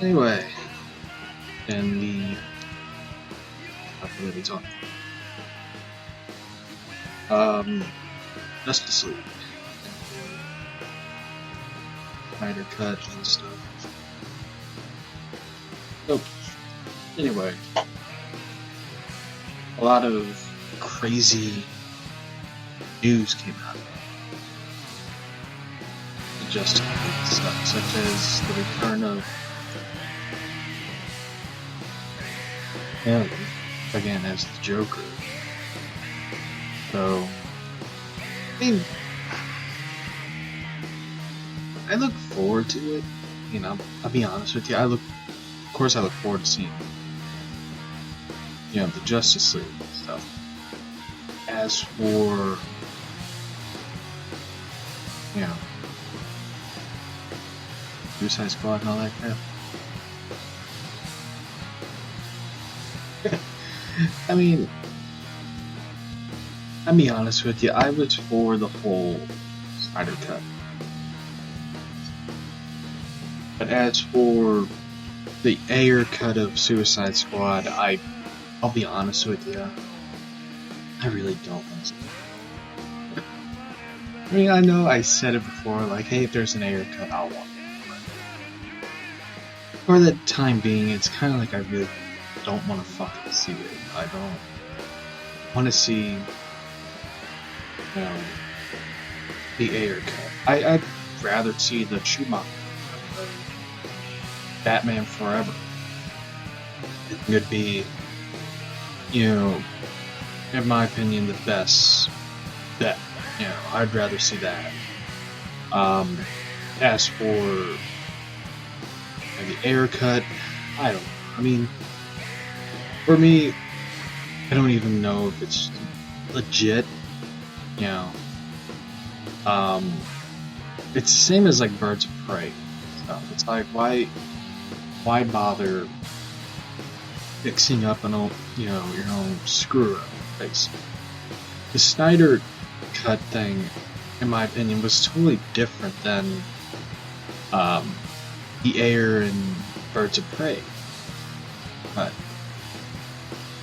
Anyway, in the what are we talking? Justice League, Snyder Cut and stuff. So anyway, a lot of crazy news came out of the Justice League stuff, such as the return of him again as the Joker. So, I mean, I look forward to it. You know, I'll be honest with you. Of course, I look forward to seeing, the Justice League stuff. As for, Suicide Squad and all that crap. I mean, I'll be honest with you, I was for the whole Snyder Cut. But as for the Ayer cut of Suicide Squad, I'll be honest with you, I really don't want to. I mean, I know I said it before, like, hey, if there's an Ayer cut, I'll want it. For the time being, it's kind of like I really don't want to fucking see it. I don't want to see, the Ayer cut. I'd rather see the Schumacher cut, Batman Forever. It would be, in my opinion, the best bet. I'd rather see that. As for the Ayer cut, I don't know. I mean, for me, I don't even know if it's legit. It's the same as like Birds of Prey stuff. It's like, why bother fixing up an old, your own screw up, basically. The Snyder cut thing, in my opinion, was totally different than the Ayer and Birds of Prey. But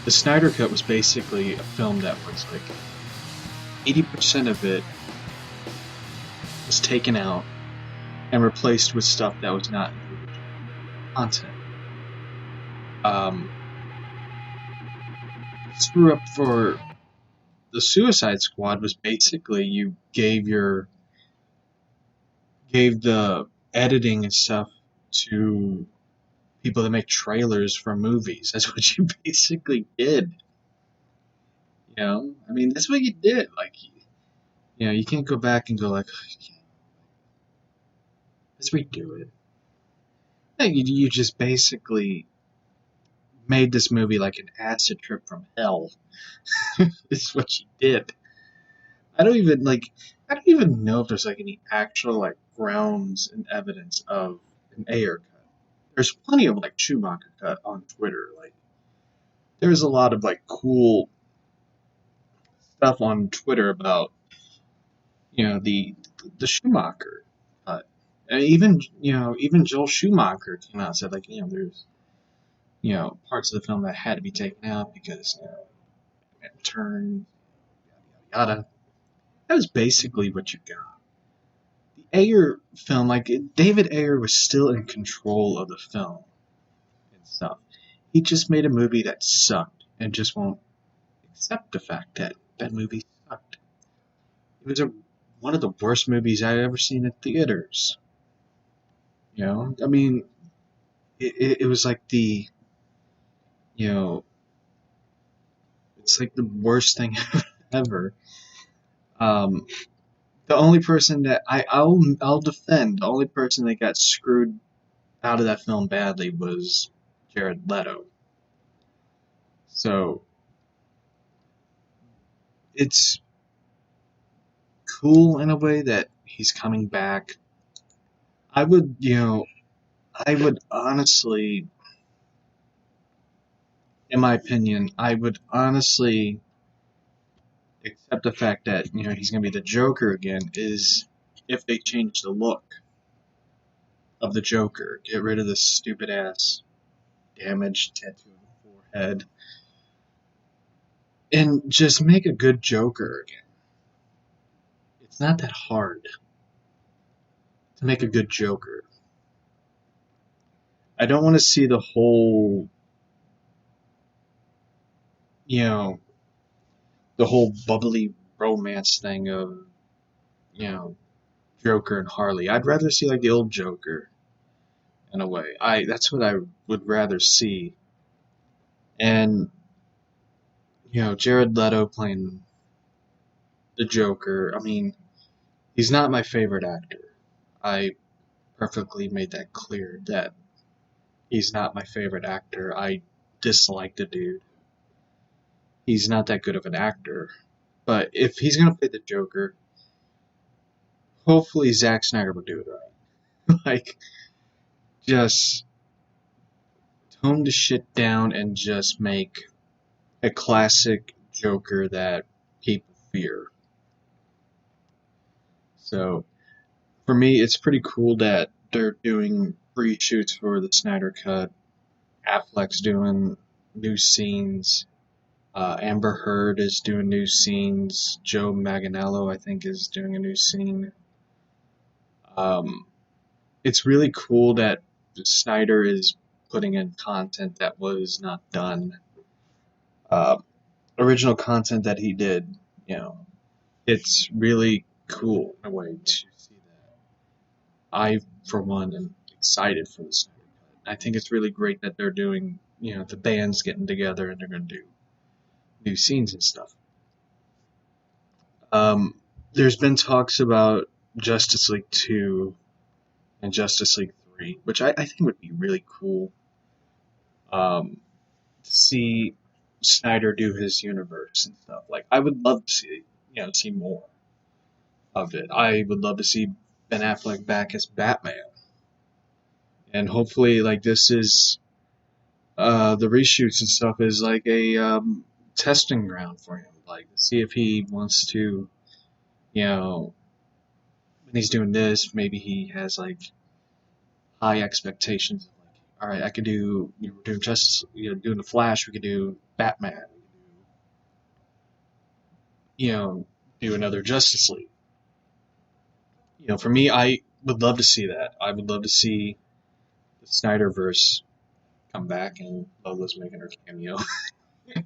the Snyder cut was basically a film that was like 80% of it was taken out and replaced with stuff that was not included content. Screw up for the Suicide Squad was basically you gave the editing and stuff to people that make trailers for movies. That's what you basically did. I mean, that's what you did. Like, you can't go back and go like, let's redo it. No, you just basically made this movie like an acid trip from hell. This is what you did. I don't even know if there's like any actual like grounds and evidence of an Ayer cut. There's plenty of like Schumacher cut on Twitter. Like, there's a lot of like cool stuff on Twitter about the Schumacher cut. And even Joel Schumacher came out and said like there's parts of the film that had to be taken out because turn yada yada. That was basically what you got. The Ayer film, like David Ayer was still in control of the film and stuff. He just made a movie that sucked and just won't accept the fact that that movie sucked. It was one of the worst movies I've ever seen in theaters. I mean, it was like it's like the worst thing ever. The only person that I'll defend, the only person that got screwed out of that film badly was Jared Leto. So it's cool in a way that he's coming back. I would honestly, in my opinion, I would honestly accept the fact that he's going to be the Joker again is if they change the look. of the Joker. Get rid of this stupid ass damaged tattoo on the forehead. And just make a good Joker again. It's not that hard to make a good Joker. I don't want to see the whole, the whole bubbly romance thing of, Joker and Harley. I'd rather see like the old Joker in a way. That's what I would rather see. And Jared Leto playing the Joker. I mean, he's not my favorite actor. I perfectly made that clear that he's not my favorite actor. I dislike the dude. He's not that good of an actor. But if he's gonna play the Joker, hopefully Zack Snyder will do it right. Like, just tone the shit down and just make a classic Joker that people fear. So, for me, it's pretty cool that they're doing reshoots for the Snyder Cut. Affleck's doing new scenes. Amber Heard is doing new scenes. Joe Manganiello, I think, is doing a new scene. It's really cool that Snyder is putting in content that was not done. Original content that he did, it's really cool in a way to see that. I, for one, am excited for the Snyder Cut. I think it's really great that they're doing, the band's getting together and they're going to do new scenes and stuff. There's been talks about Justice League 2 and Justice League 3, which I think would be really cool to see Snyder do his universe and stuff. Like, I would love to see more of it. I would love to see Ben Affleck back as Batman. And hopefully, like, this is, the reshoots and stuff is like a testing ground for him. Like, see if he wants to, when he's doing this, maybe he has, like, high expectations. Like, all right, I could do, we're doing Justice, doing the Flash, we could do Batman, do another Justice League. For me, I would love to see that. I would love to see the Snyderverse come back and Lola's making her cameo in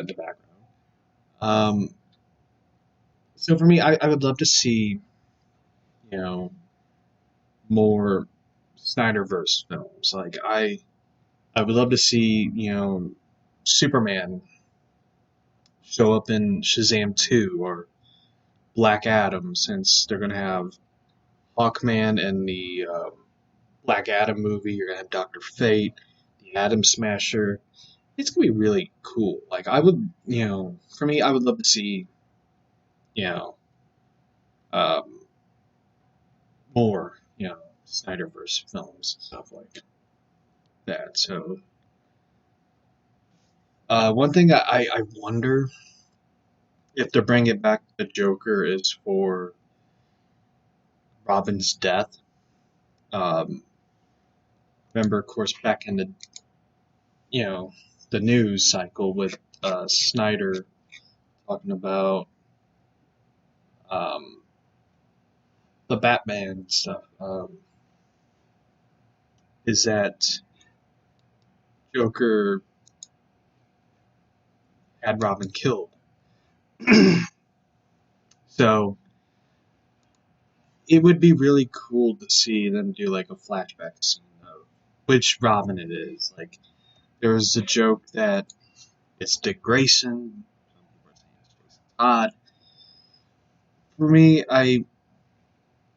the background. So for me, I would love to see, more Snyderverse films. Like, I would love to see, Superman show up in Shazam 2 or Black Adam, since they're going to have Hawkman in the Black Adam movie. You're going to have Dr. Fate, the Atom Smasher. It's going to be really cool. Like, I would, for me, I would love to see, more, Snyderverse films and stuff like that. So, one thing I wonder if they're bringing it back to Joker is for Robin's death. Remember, of course, back in the, the news cycle with Snyder talking about the Batman stuff, is that Joker had Robin killed. So it would be really cool to see them do like a flashback scene of which Robin it is. Like, there was a joke that it's Dick Grayson. Some people are saying it's Jason Todd. For me,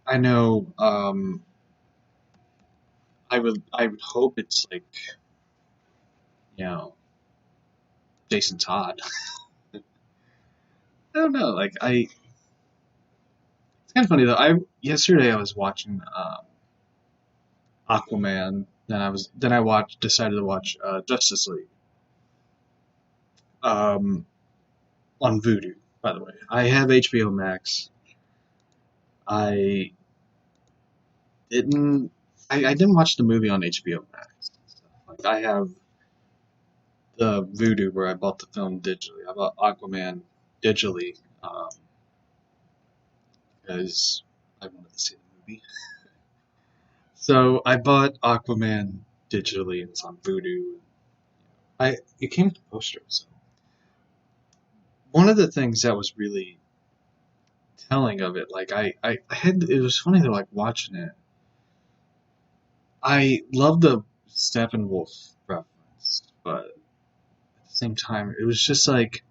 I know, I would hope it's like, Jason Todd. I don't know. Like, it's kind of funny though. Yesterday I was watching Aquaman. Then I decided to watch Justice League. On Vudu, by the way. I have HBO Max. I didn't. I didn't watch the movie on HBO Max. Like I have the Vudu where I bought the film digitally. I bought Aquaman digitally because I wanted to see the movie. So I bought Aquaman digitally and it's on Vudu. It came with the poster. So one of the things that was really telling of it, like I had, it was funny to like watching it. I love the Steppenwolf reference, but at the same time, it was just like,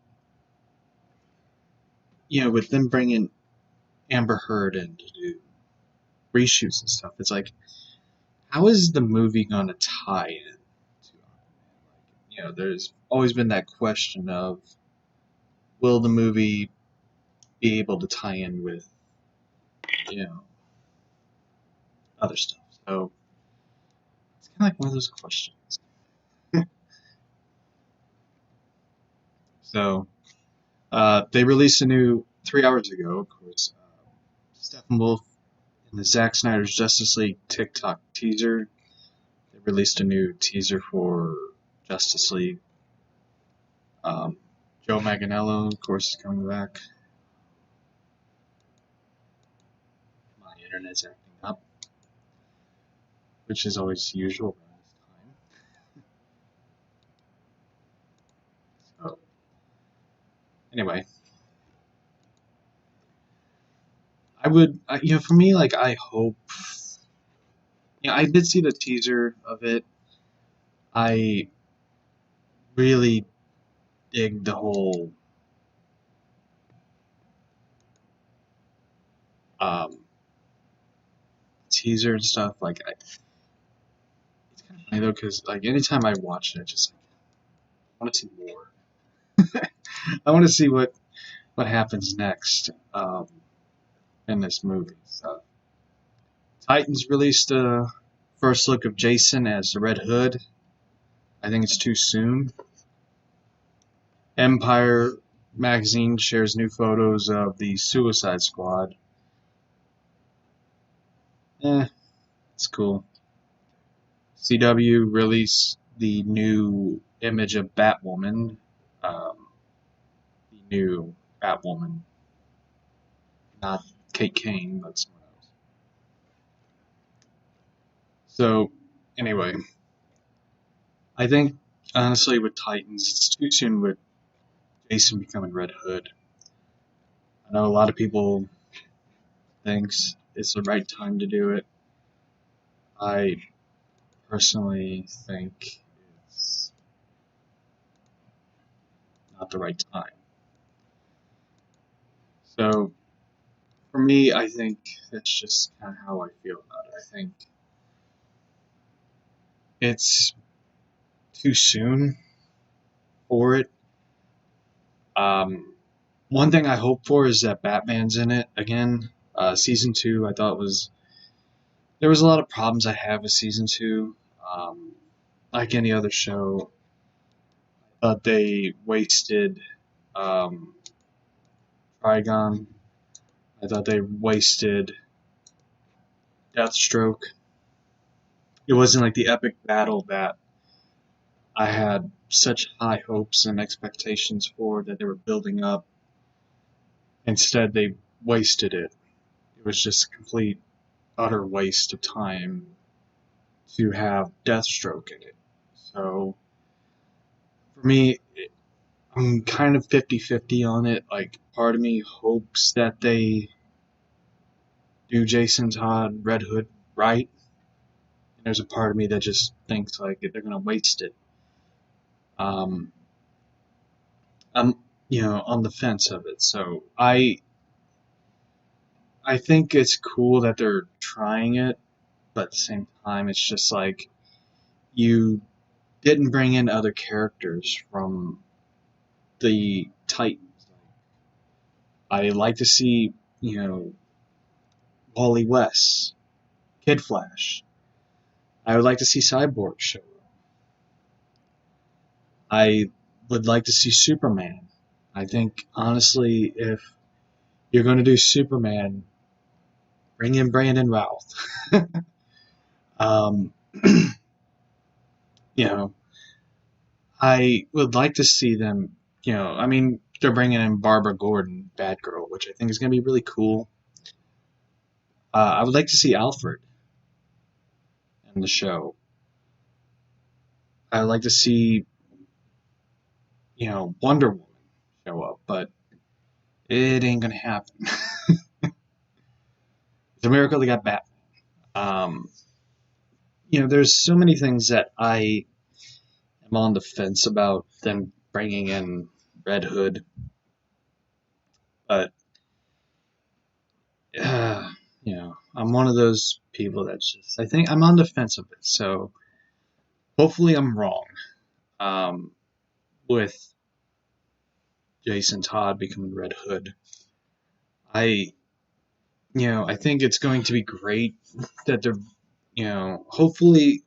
with them bringing Amber Heard in to do reshoots and stuff, it's like, how is the movie going to tie in to Aquaman? Like, there's always been that question of, will the movie be able to tie in with, you know, other stuff? So it's kind of like one of those questions. So they released a new 3 hours ago, of course. Steppenwolf in the Zack Snyder's Justice League TikTok teaser. They released a new teaser for Justice League. Joe Manganiello, of course, is coming back. My internet's acting up, which is always usual around this time. So, anyway, for me, like, I hope. I did see the teaser of it. I really dig the whole um, teaser and stuff. Like, it's kind of funny though, because like anytime I watch it, I just want to see more. I want to see what happens next in this movie. So, Titans released a first look of Jason as the Red Hood. I think it's too soon. Empire magazine shares new photos of the Suicide Squad. It's cool. CW released the new image of Batwoman. The new Batwoman. Not Kate Kane, but someone else. So, anyway, I think, honestly, with Titans, it's too soon with Jason becoming Red Hood. I know a lot of people thinks it's the right time to do it. I personally think it's not the right time. So, for me, I think that's just kind of how I feel about it. I think it's too soon for it. One thing I hope for is that Batman's in it again. Season 2, I thought there was a lot of problems I have with season 2. Like any other show, I thought they wasted Trigon. I thought they wasted Deathstroke. It wasn't like the epic battle that I had such high hopes and expectations for that they were building up. Instead, they wasted it. It was just a complete, utter waste of time to have Deathstroke in it. So, for me, I'm kind of 50-50 on it. Like, part of me hopes that they do Jason Todd Red Hood right. And there's a part of me that just thinks like they're gonna waste it. I'm on the fence of it. So I think it's cool that they're trying it, but at the same time it's just like you didn't bring in other characters from the Titans. I like to see, Wally West, Kid Flash. I would like to see Cyborg show up. I would like to see Superman. I think, honestly, if you're going to do Superman, bring in Brandon Routh. Um, you know, I would like to see them. I mean, they're bringing in Barbara Gordon, Batgirl, which I think is going to be really cool. I would like to see Alfred in the show. I'd like to see, Wonder Woman show up, but it ain't gonna happen. It's a miracle they got Batman. Um, there's so many things that I am on the fence about them bringing in Red Hood, but uh, I'm one of those people that's just I think I'm on the fence of it. So hopefully I'm wrong. Um, with Jason Todd becoming Red Hood, I I think it's going to be great that they're hopefully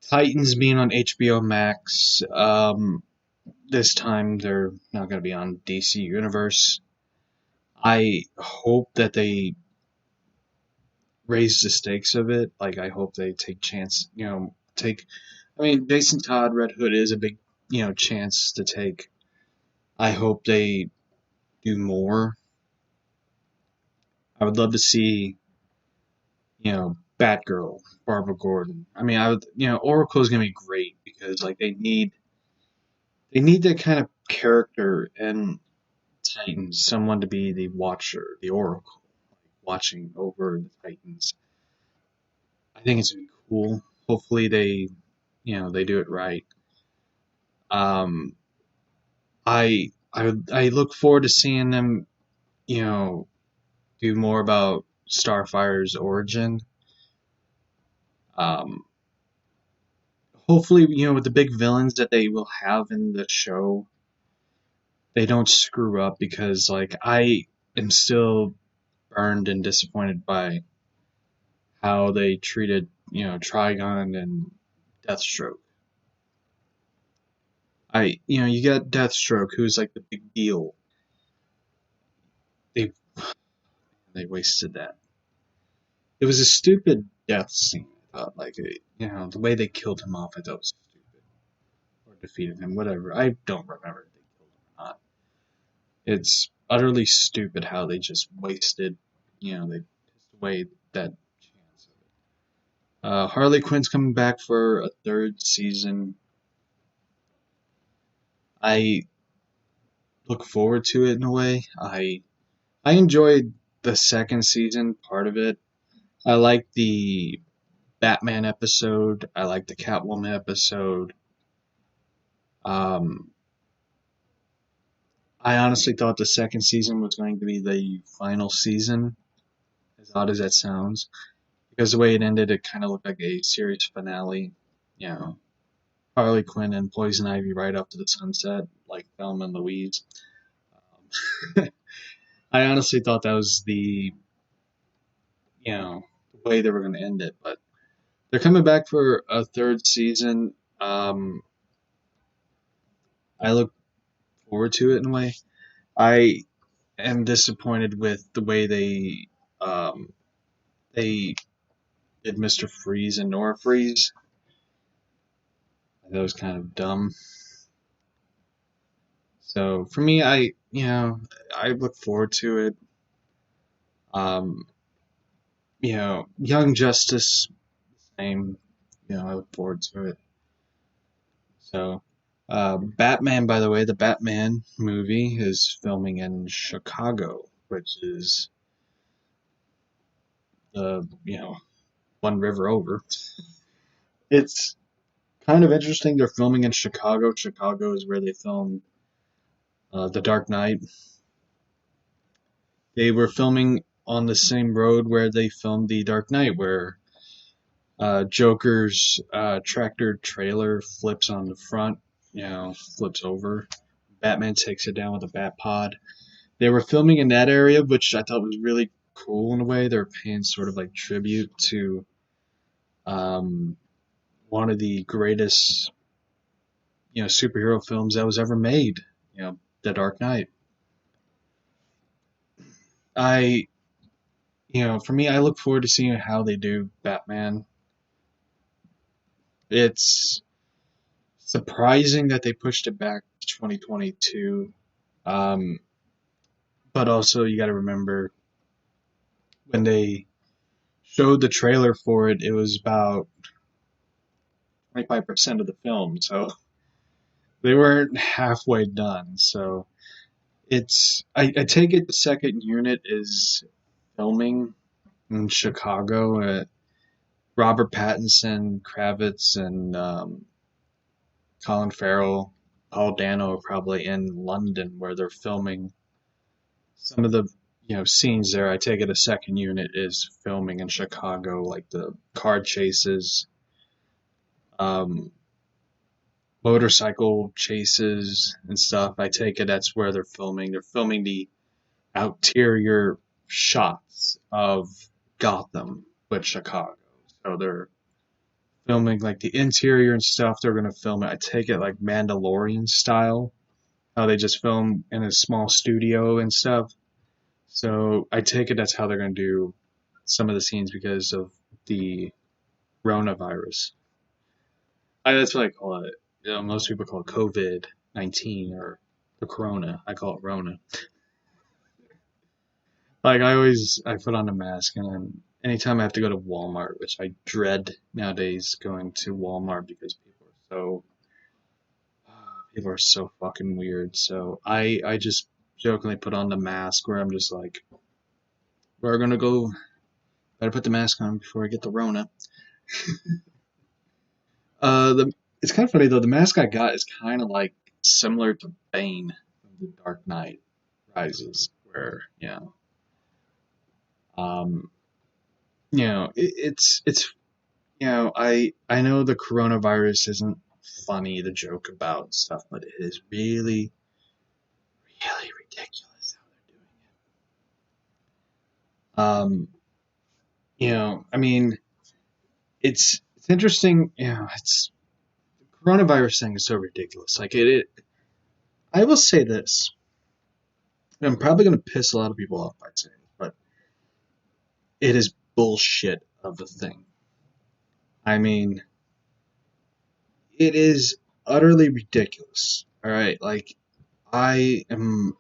Titans being on HBO Max. This time they're not going to be on DC Universe. I hope that they raise the stakes of it. Like I hope they take chance. Take. I mean, Jason Todd, Red Hood is a big chance to take. I hope they do more. I would love to see Batgirl, Barbara Gordon. I mean, I would Oracle is gonna be great because like they need that kind of character in Titans, someone to be the Watcher, the Oracle, like watching over the Titans. I think it's gonna be cool. Hopefully they do it right. Um, I look forward to seeing them, you know, do more about Starfire's origin. Um, hopefully, with the big villains that they will have in the show, they don't screw up because like I am still burned and disappointed by how they treated, Trigon and Deathstroke. You got Deathstroke, who's like the big deal. They they wasted that. It was a stupid death scene. I thought, like, the way they killed him off, I thought was stupid, or defeated him, whatever. I don't remember if they killed him or not. It's utterly stupid how they just wasted, they pissed away that chance. Harley Quinn's coming back for a third season. I look forward to it in a way. I enjoyed the second season part of it. I like the Batman episode. I like the Catwoman episode. Um, I honestly thought the second season was going to be the final season, as odd as that sounds, because the way it ended, it kind of looked like a series finale. You know, Harley Quinn and Poison Ivy right up to the sunset, like Thelma and Louise. I honestly thought that was the way they were going to end it, but they're coming back for a third season. I look forward to it in a way. I am disappointed with the way they did Mr. Freeze and Nora Freeze. That was kind of dumb. So for me, I look forward to it. Um, Young Justice, same. I look forward to it. So, Batman, by the way, the Batman movie is filming in Chicago, which is the one river over. It's kind of interesting. They're filming in Chicago. Chicago is where they filmed The Dark Knight. They were filming on the same road where they filmed The Dark Knight, where Joker's tractor trailer flips on the front, flips over. Batman takes it down with a bat pod. They were filming in that area, which I thought was really cool in a way. They were paying sort of like tribute to um, one of the greatest, superhero films that was ever made. The Dark Knight. I, For me, I look forward to seeing how they do Batman. It's surprising that they pushed it back to 2022. Um, but also, you got to remember when they showed the trailer for it, it was about 25% of the film, so they weren't halfway done. So I take it the second unit is filming in Chicago. Robert Pattinson, Kravitz, and Colin Farrell, Paul Dano are probably in London where they're filming some of the scenes there. I take it a second unit is filming in Chicago, like the car chases, um, motorcycle chases and stuff. I take it that's where they're filming. They're filming the outerior shots of Gotham with Chicago. So they're filming like the interior and stuff. They're gonna film it. I take it like Mandalorian style, how they just film in a small studio and stuff. So I take it that's how they're gonna do some of the scenes because of the coronavirus. That's what I call it. Most people call it COVID-19 or the Corona. I call it Rona. Like I put on a mask, and then anytime I have to go to Walmart, which I dread nowadays going to Walmart because people are so fucking weird. So I just jokingly put on the mask where I'm just like, we're gonna go. Better put the mask on before I get the Rona. The It's kind of funny though. The mask I got is kind of like similar to Bane from The Dark Knight Rises, where um, it's I know the coronavirus isn't funny to joke about and stuff, but it is really really ridiculous how they're doing it. I mean, it's interesting. It's the coronavirus thing is so ridiculous. Like I will say this. And I'm probably going to piss a lot of people off by saying this, but it is bullshit of a thing. I mean, it is utterly ridiculous. All right, like I am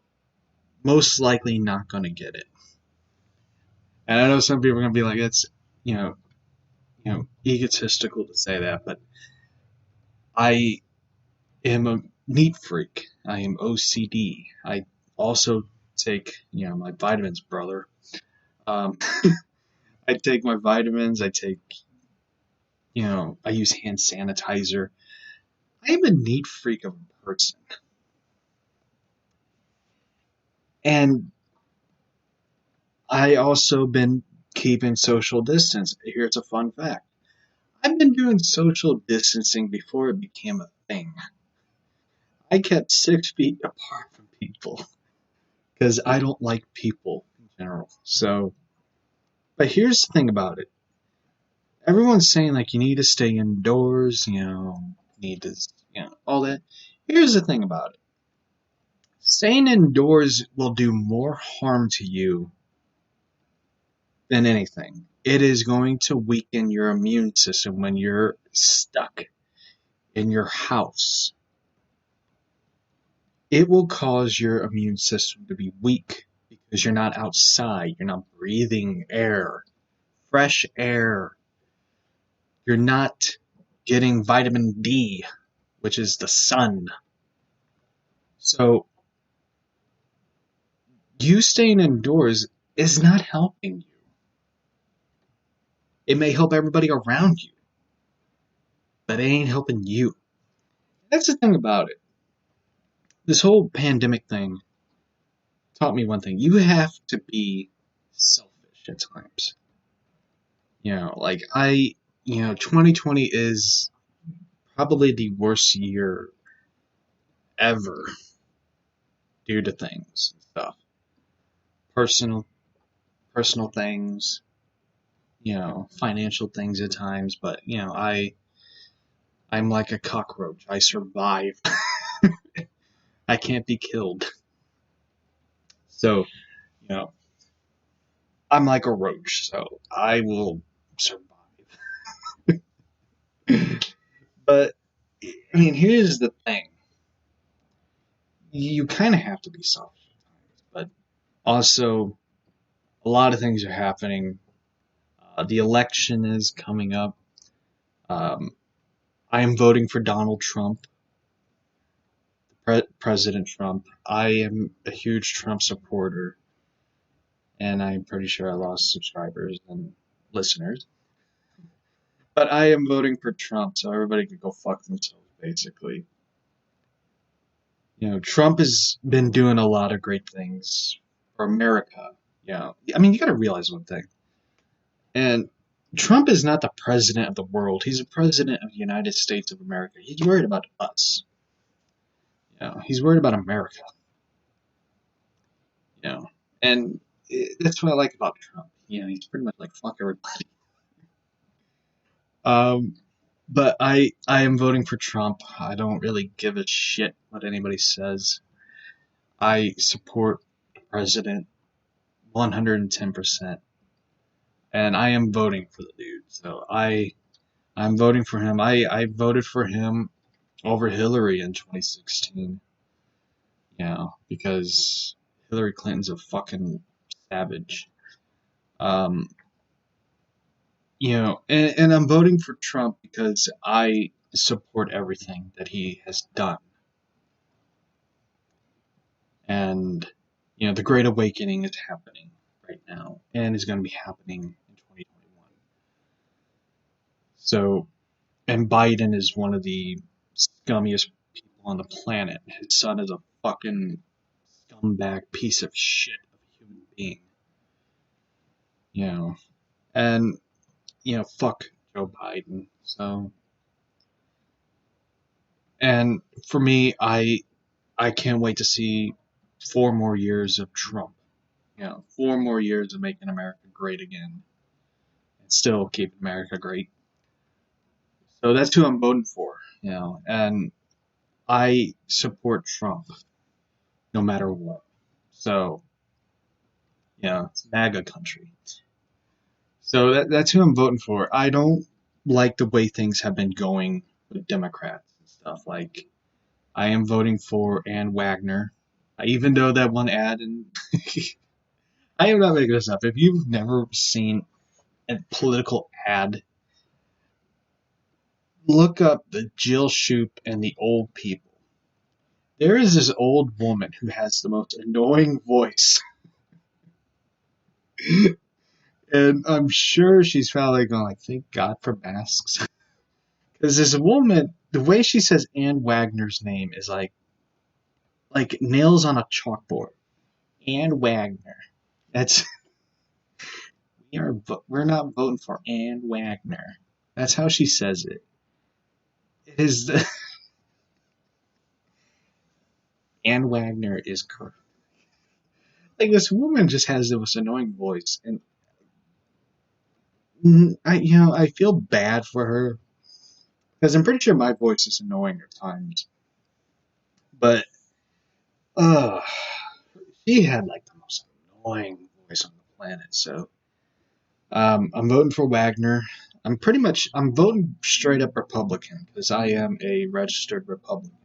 most likely not going to get it, and I know some people are going to be like, "It's you know, egotistical to say that," but I am a neat freak. I am OCD. I also take my vitamins, brother. Um, I take my vitamins. I use hand sanitizer. I am a neat freak of a person. And I also been keeping social distance. Here's a fun fact. I've been doing social distancing before it became a thing. I kept 6 feet apart from people because I don't like people in general. So, but here's the thing about it. Everyone's saying like you need to stay indoors, need to, all that. Here's the thing about it. Staying indoors will do more harm to you than anything. It is going to weaken your immune system when you're stuck in your house. It will cause your immune system to be weak because you're not outside, you're not breathing air, fresh air. You're not getting vitamin D, which is the sun. So, you staying indoors is not helping you. It may help everybody around you, but it ain't helping you. That's the thing about it. This whole pandemic thing taught me one thing. You have to be selfish at times. 2020 is probably the worst year ever due to things and stuff. Personal personal things, financial things at times, but I'm like a cockroach. I survive. I can't be killed. So, you know, I'm like a roach, so I will survive. But I mean, here's the thing: you kind of have to be selfish, but also a lot of things are happening. The election is coming up. Um, I am voting for Donald Trump, President Trump. I am a huge Trump supporter, and I'm pretty sure I lost subscribers and listeners. But I am voting for Trump, so everybody can go fuck themselves, basically. Trump has been doing a lot of great things for America. I mean, you got to realize one thing. And Trump is not the president of the world. He's the president of the United States of America. He's worried about us. He's worried about America. You know, and that's what I like about Trump. He's pretty much like fuck everybody. Um, but I am voting for Trump. I don't really give a shit what anybody says. I support the president 110%, and I am voting for the dude. So I'm voting for him. I voted for him over Hillary in 2016. Because Hillary Clinton's a fucking savage. Um, and I'm voting for Trump because I support everything that he has done. And, the Great Awakening is happening right now and is going to be happening in 2021. So, and Biden is one of the scummiest people on the planet. His son is a fucking scumbag piece of shit of a human being. And, fuck Joe Biden. So, and for me, I can't wait to see 4 more years of Trump. 4 more years of making America great again and still keep America great. So that's who I'm voting for, and I support Trump no matter what. So, it's MAGA country. So that's who I'm voting for. I don't like the way things have been going with Democrats and stuff. Like, I am voting for Ann Wagner, even though that one ad, and I am not making this up. If you've never seen a political ad, look up the Jill Shoup and the old people. There is this old woman who has the most annoying voice. And I'm sure she's probably going like, thank God for masks. Because this woman, the way she says Ann Wagner's name is like nails on a chalkboard. Ann Wagner. That's we're not voting for Ann Wagner. That's how she says it. It is the Ann Wagner is correct. Like, this woman just has the most annoying voice, and I feel bad for her because I'm pretty sure my voice is annoying at times, but she had like the most annoying voice on the planet. So I'm voting for Wagner. I'm voting straight up Republican because I am a registered Republican.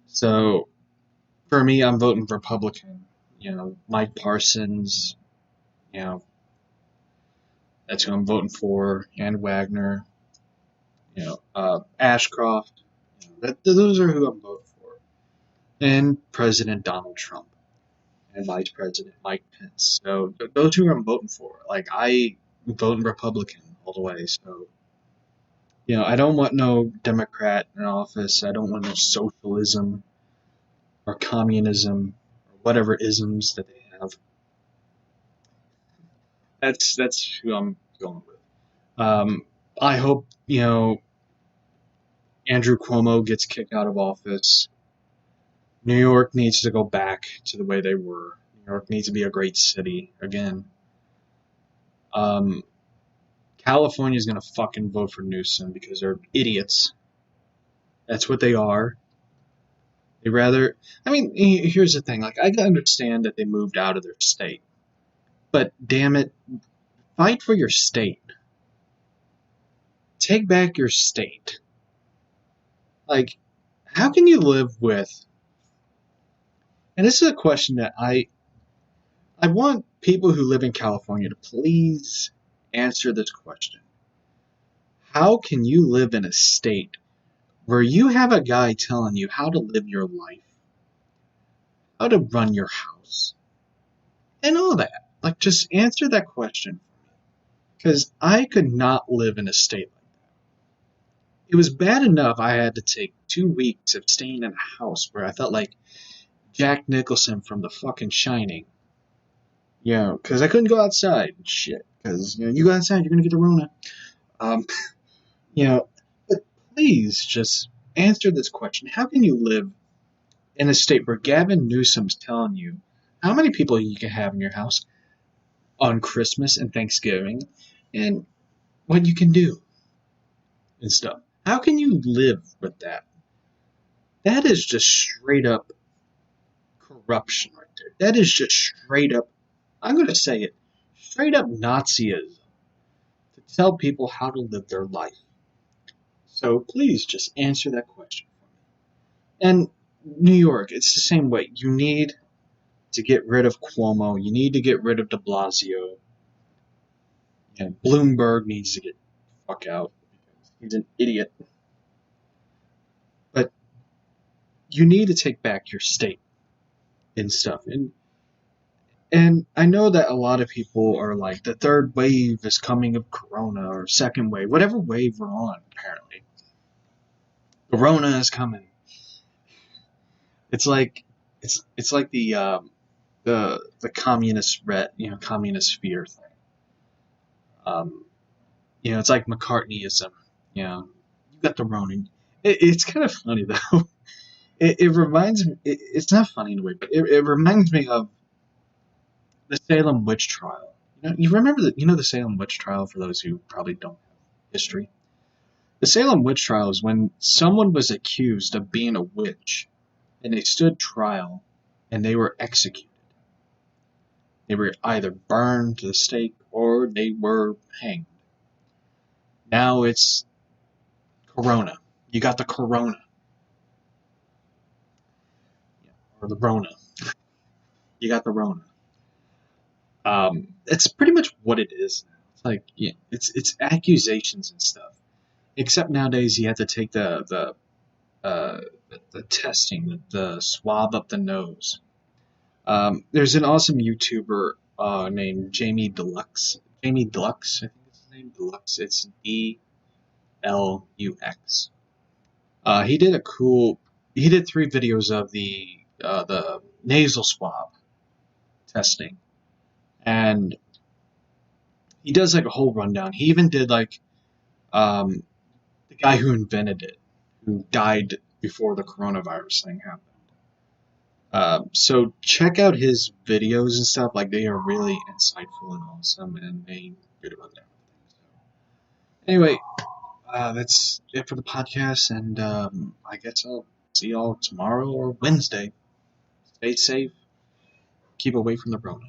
So for me, I'm voting Republican. Mike Parsons. That's who I'm voting for. Ann Wagner. Ashcroft. Those are who I'm voting for. And President Donald Trump. And Vice President Mike Pence. So those who I'm voting for. Like, I'm voting Republican all the way. So, I don't want no Democrat in office. I don't want no socialism or communism or whatever isms that they have. That's who I'm going with. I hope, Andrew Cuomo gets kicked out of office. New York needs to go back to the way they were. New York needs to be a great city again. California is going to fucking vote for Newsom because they're idiots. That's what they are. Here's the thing. Like, I can understand that they moved out of their state. But damn it, fight for your state. Take back your state. Like, how can you live with? And this is a question that I want people who live in California to please answer this question. How can you live in a state where you have a guy telling you how to live your life, how to run your house, and all that? Like, just answer that question. Because I could not live in a state like that. It was bad enough I had to take 2 weeks of staying in a house where I felt like Jack Nicholson from the fucking Shining. Because I couldn't go outside and shit. Because, you go outside, you're going to get a Rona. But please just answer this question. How can you live in a state where Gavin Newsom's telling you how many people you can have in your house on Christmas and Thanksgiving and what you can do and stuff? How can you live with that? That is just straight up corruption right there. That is just straight up, I'm going to say it, straight up Nazism to tell people how to live their life. So please just answer that question for me. And New York, it's the same way. You need to get rid of Cuomo. You need to get rid of de Blasio. And Bloomberg needs to get the fuck out because he's an idiot. But you need to take back your state and stuff. And I know that a lot of people are like, the third wave is coming of Corona, or second wave, whatever wave we're on, apparently. Corona is coming. It's like the communist communist fear thing. It's like McCartneyism. You got the Rona. It's kind of funny though. It reminds me. It's not funny in a way, but it reminds me of the Salem witch trial. You remember the Salem witch trial, for those who probably don't have history. The Salem witch trial is when someone was accused of being a witch, and they stood trial, and they were executed. They were either burned to the stake or they were hanged. Now it's Corona. You got the Corona. Or the Rona. You got the Rona. It's pretty much what it is. It's like it's accusations and stuff. Except nowadays you have to take the testing, the swab up the nose. There's an awesome YouTuber named Jamie Deluxe. Jamie Deluxe, I think it's his name. Deluxe. It's DLUX. He did 3 videos of the nasal swab testing, and he does like a whole rundown. He even did like the guy who invented it, who died before the coronavirus thing happened. So check out his videos and stuff. Like, they are really insightful and awesome, and they good about that. So, anyway, that's it for the podcast, and I guess I'll see y'all tomorrow or Wednesday. Stay safe. Keep away from the Rona.